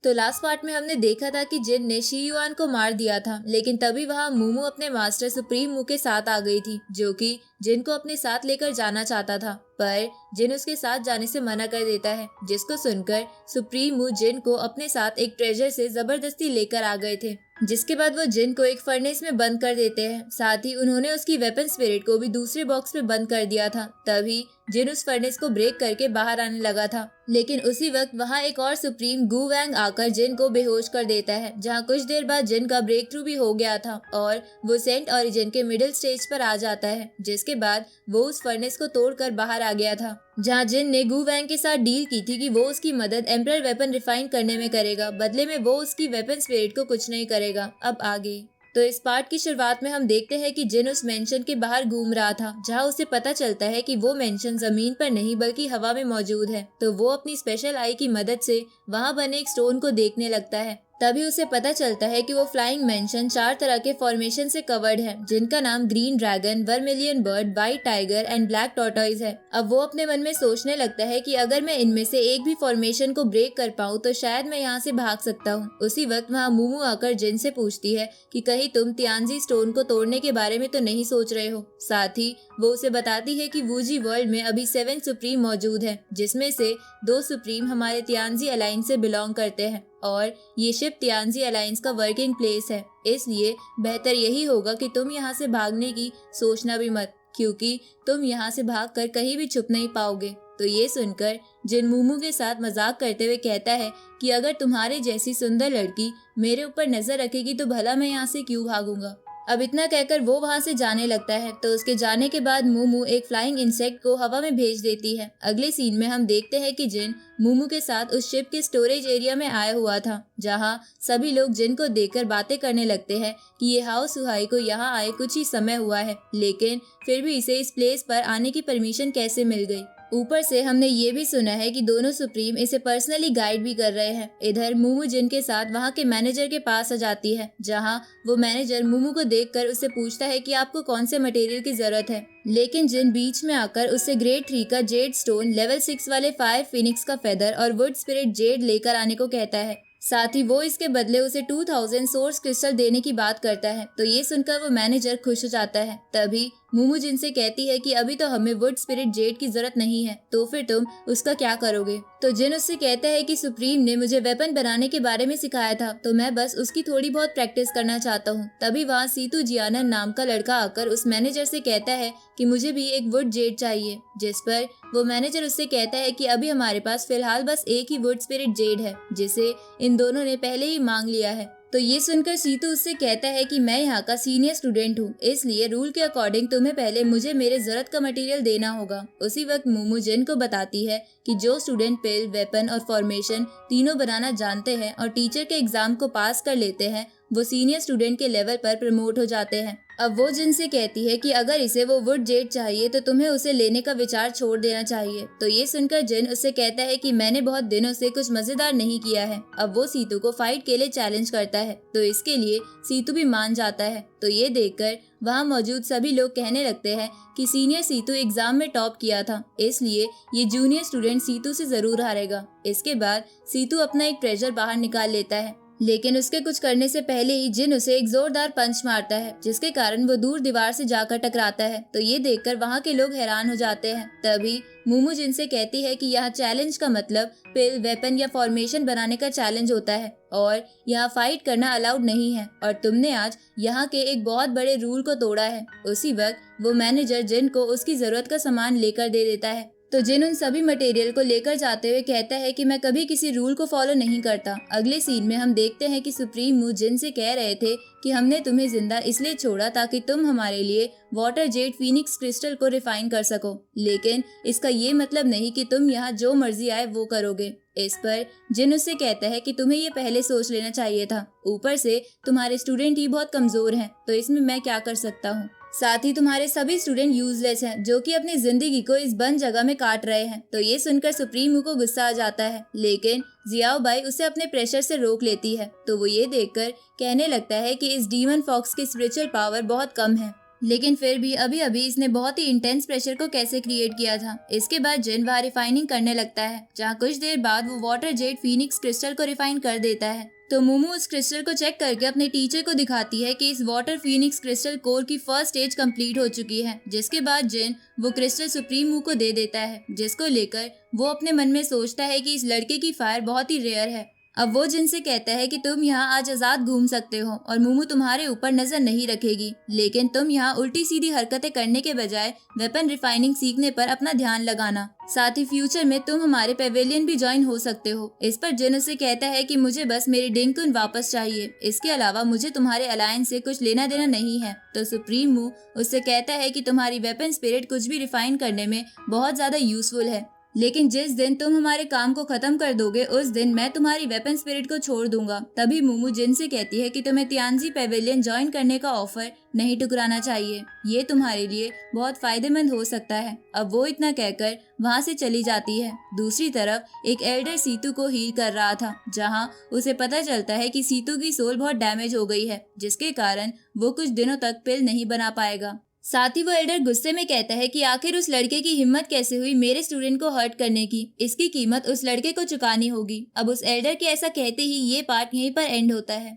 तो last part में हमने देखा था कि जिन ने शी युआन को मार दिया था, लेकिन तभी वहां मूमू अपने मास्टर सुप्रीम मू के साथ आ गई थी, जो कि जिन को अपने साथ लेकर जाना चाहता था, पर जिन उसके साथ जाने से मना कर देता है, जिसको सुनकर सुप्रीम मू जिन को अपने साथ एक ट्रेजर से जबरदस्ती लेकर आ गए थे। जिसके बाद वो जिन को एक फर्नेस में बंद कर देते हैं। साथ ही उन्होंने उसकी वेपन स्पिरिट को भी दूसरे बॉक्स में बंद कर दिया था। तभी जिन उस फर्नेस को ब्रेक करके बाहर आने लगा था, लेकिन उसी वक्त वहां एक और सुप्रीम गू वैंग आकर जिन को बेहोश कर देता है, जहां कुछ देर बाद जिन का ब्रेक थ्रू भी हो गया था और वो सेंट ओरिजिन के मिडिल स्टेज पर आ जाता है। जिसके बाद वो उस फर्नेस को तोड़कर बाहर आ गया था, जहां जिन ने गू वैंग के साथ डील की थी कि वो उसकी मदद एम्परर वेपन रिफाइन करने में करेगा, बदले में वो उसकी वेपन स्पिरिट को कुछ नहीं करेगा। अब आगे तो इस पार्ट की शुरुआत में हम देखते हैं कि जिन उस मेंशन के बाहर घूम रहा था, जहां उसे पता चलता है कि वो मेंशन जमीन पर नहीं बल्कि हवा में मौजूद है। तो वो अपनी स्पेशल आई की मदद से वहां बने एक स्टोन को देखने लगता है। तभी उसे पता चलता है कि वो फ्लाइंग मेंशन 4 तरह के फॉर्मेशन से कवर्ड है, जिनका नाम green dragon, vermilion bird, white tiger and black tortoise है। अब वो अपने मन में सोचने लगता है कि अगर मैं इनमें से एक भी फॉर्मेशन को ब्रेक कर पाऊं तो शायद मैं यहाँ से भाग सकता हूँ। उसी वक्त वहाँ मूमू आकर जिन से पूछती है कि कहीं तुम तियानजी स्टोन को तोड़ने के बारे में तो नहीं सोच रहे हो। साथ ही वो उसे बताती है कि वूजी वर्ल्ड में अभी 7 सुप्रीम मौजूद है, जिसमें से 2 सुप्रीम हमारे तियानजी अलायंस से बिलोंग करते हैं और ये शिप तियानजी अलायंस का वर्किंग प्लेस है। इसलिए बेहतर यही होगा कि तुम यहाँ से भागने की सोचना भी मत, क्योंकि तुम यहाँ से भागकर कहीं भी छुप नहीं पाओगे। तो ये सुनकर जिन मूमू के साथ मजाक करते हुए कहता है कि अगर तुम्हारे जैसी सुंदर लड़की मेरे ऊपर नजर रखेगी तो भला मैं यहाँ से क्यों भागूंगा। अब इतना कहकर वो वहां से जाने लगता है। तो उसके जाने के बाद मूमू एक फ्लाइंग इंसेक्ट को हवा में भेज देती है। अगले सीन में हम देखते हैं कि जिन मूमू के साथ उस शिप के स्टोरेज एरिया में आया हुआ था, जहां सभी लोग जिन को देखकर बातें करने लगते हैं कि ये हाओ सुहाई को यहाँ आए कुछ ही समय हुआ है, लेकिन फिर भी इसे इस प्लेस पर आने की परमिशन कैसे मिल गई। ऊपर से हमने ये भी सुना है कि दोनों सुप्रीम इसे पर्सनली गाइड भी कर रहे हैं। इधर मूमू जिन के साथ वहाँ के मैनेजर के पास आ जाती है, जहाँ वो मैनेजर मूमू को देखकर उससे पूछता है कि आपको कौन से मटेरियल की जरूरत है, लेकिन जिन बीच में आकर उससे ग्रेड 3 का जेड स्टोन, लेवल 6 वाले फायर फिनिक्स का फेदर और वुड स्पिरिट जेड लेकर आने को कहता है। साथ ही वो इसके बदले उसे 2000 सोर्स क्रिस्टल देने की बात करता है। तो ये सुनकर वो मैनेजर खुश हो जाता है। तभी मूमू जिन से कहती है कि अभी तो हमें वुड स्पिरिट जेड की जरूरत नहीं है, तो फिर तुम उसका क्या करोगे। तो जिन उससे कहता है कि सुप्रीम ने मुझे वेपन बनाने के बारे में सिखाया था, तो मैं बस उसकी थोड़ी बहुत प्रैक्टिस करना चाहता हूँ। तभी वहाँ सीतू जियानन नाम का लड़का आकर उस मैनेजर से कहता है कि मुझे भी एक वुड जेड चाहिए, जिस पर वो मैनेजर उससे कहता है कि अभी हमारे पास फिलहाल बस एक ही वुड स्पिरिट जेड है, जिसे इन दोनों ने पहले ही मांग लिया है। तो ये सुनकर सीतू उससे कहता है कि मैं यहाँ का सीनियर स्टूडेंट हूँ, इसलिए रूल के अकॉर्डिंग तुम्हें पहले मुझे मेरे जरूरत का मटेरियल देना होगा। उसी वक्त मूमू जिन को बताती है कि जो स्टूडेंट पिल, वेपन और फॉर्मेशन तीनों बनाना जानते हैं और टीचर के एग्जाम को पास कर लेते हैं, वो सीनियर स्टूडेंट के लेवल पर प्रमोट हो जाते हैं। अब वो जिन से कहती है कि अगर इसे वो वुड जेड चाहिए तो तुम्हें उसे लेने का विचार छोड़ देना चाहिए। तो ये सुनकर जिन उससे कहता है कि मैंने बहुत दिनों से कुछ मजेदार नहीं किया है। अब वो सीतू को फाइट के लिए चैलेंज करता है, तो इसके लिए सीतू भी मान जाता है। तो ये देखकर वहाँ मौजूद सभी लोग कहने लगते हैं कि सीनियर सीतू एग्जाम में टॉप किया था, इसलिए ये जूनियर स्टूडेंट सीतू से जरूर हारेगा। इसके बाद सीतू अपना एक ट्रेजर बाहर निकाल लेता है, लेकिन उसके कुछ करने से पहले ही जिन उसे एक जोरदार पंच मारता है, जिसके कारण वो दूर दीवार से जाकर टकराता है। तो ये देखकर वहाँ के लोग हैरान हो जाते हैं। तभी मूमू जिन से कहती है कि यहाँ चैलेंज का मतलब पिल, वेपन या फॉर्मेशन बनाने का चैलेंज होता है और यहाँ फाइट करना अलाउड नहीं है, और तुमने आज यहाँ के एक बहुत बड़े रूल को तोड़ा है। उसी वक्त वो मैनेजर जिन को उसकी जरूरत का सामान लेकर दे देता है। तो जिन उन सभी मटेरियल को लेकर जाते हुए कहता है कि मैं कभी किसी रूल को फॉलो नहीं करता। अगले सीन में हम देखते हैं कि सुप्रीम मू जिन से कह रहे थे कि हमने तुम्हें जिंदा इसलिए छोड़ा ताकि तुम हमारे लिए वाटर जेड फीनिक्स क्रिस्टल को रिफाइन कर सको, लेकिन इसका ये मतलब नहीं कि तुम यहाँ जो मर्जी आए वो करोगे। इस पर जिन उससे कहता है कि तुम्हें ये पहले सोच लेना चाहिए था, ऊपर से तुम्हारे स्टूडेंट ही बहुत कमजोर हैं, तो इसमें मैं क्या कर सकता हूँ। साथ ही तुम्हारे सभी स्टूडेंट यूजलेस हैं, जो कि अपनी जिंदगी को इस बंद जगह में काट रहे हैं। तो ये सुनकर सुप्रीमो को गुस्सा आ जाता है, लेकिन जियाओ बाई उसे अपने प्रेशर से रोक लेती है। तो वो ये देखकर कहने लगता है कि इस डीमन फॉक्स की स्पिरिचुअल पावर बहुत कम है। लेकिन फिर भी अभी अभी इसने बहुत ही इंटेंस प्रेशर को कैसे क्रिएट किया था। इसके बाद जिन वहाँ रिफाइनिंग करने लगता है, जहाँ कुछ देर बाद वो वाटर जेट फीनिक्स क्रिस्टल को रिफाइन कर देता है। तो मोमो उस क्रिस्टल को चेक करके अपने टीचर को दिखाती है कि इस वाटर फीनिक्स क्रिस्टल कोर की फर्स्ट स्टेज कंप्लीट हो चुकी है। जिसके बाद जिन वो क्रिस्टल सुप्रीमो को दे देता है, जिसको लेकर वो अपने मन में सोचता है कि इस लड़के की फायर बहुत ही रेयर है। अब वो जिनसे कहता है कि तुम यहाँ आज आजाद घूम सकते हो और मोमो तुम्हारे ऊपर नजर नहीं रखेगी, लेकिन तुम यहाँ उल्टी सीधी हरकतें करने के बजाय वेपन रिफाइनिंग सीखने पर अपना ध्यान लगाना। साथ ही फ्यूचर में तुम हमारे पेवेलियन भी ज्वाइन हो सकते हो। इस पर जिन उसे कहता है कि मुझे बस मेरी डिंकुन वापस चाहिए, इसके अलावा मुझे तुम्हारे अलायंस से कुछ लेना देना नहीं है। तो सुप्रीम मू उससे कहता है कि तुम्हारी वेपन स्पिरिट कुछ भी रिफाइन करने में बहुत ज्यादा यूजफुल है, लेकिन जिस दिन तुम हमारे काम को खत्म कर दोगे उस दिन मैं तुम्हारी वेपन स्पिरिट को छोड़ दूंगा। तभी मोमो जिन से कहती है कि तुम्हें तियानजी पेवेलियन ज्वाइन करने का ऑफर नहीं ठुकराना चाहिए, ये तुम्हारे लिए बहुत फायदेमंद हो सकता है। अब वो इतना कहकर वहाँ से चली जाती है। दूसरी तरफ एक एल्डर सीतू को हील कर रहा था, जहाँ उसे पता चलता है कि सीतू की सोल बहुत डैमेज हो गई है, जिसके कारण वो कुछ दिनों तक पिल नहीं बना पाएगा। साथ ही वो एल्डर गुस्से में कहता है कि आखिर उस लड़के की हिम्मत कैसे हुई मेरे स्टूडेंट को हर्ट करने की, इसकी कीमत उस लड़के को चुकानी होगी। अब उस एल्डर के ऐसा कहते ही ये पार्ट यहीं पर एंड होता है।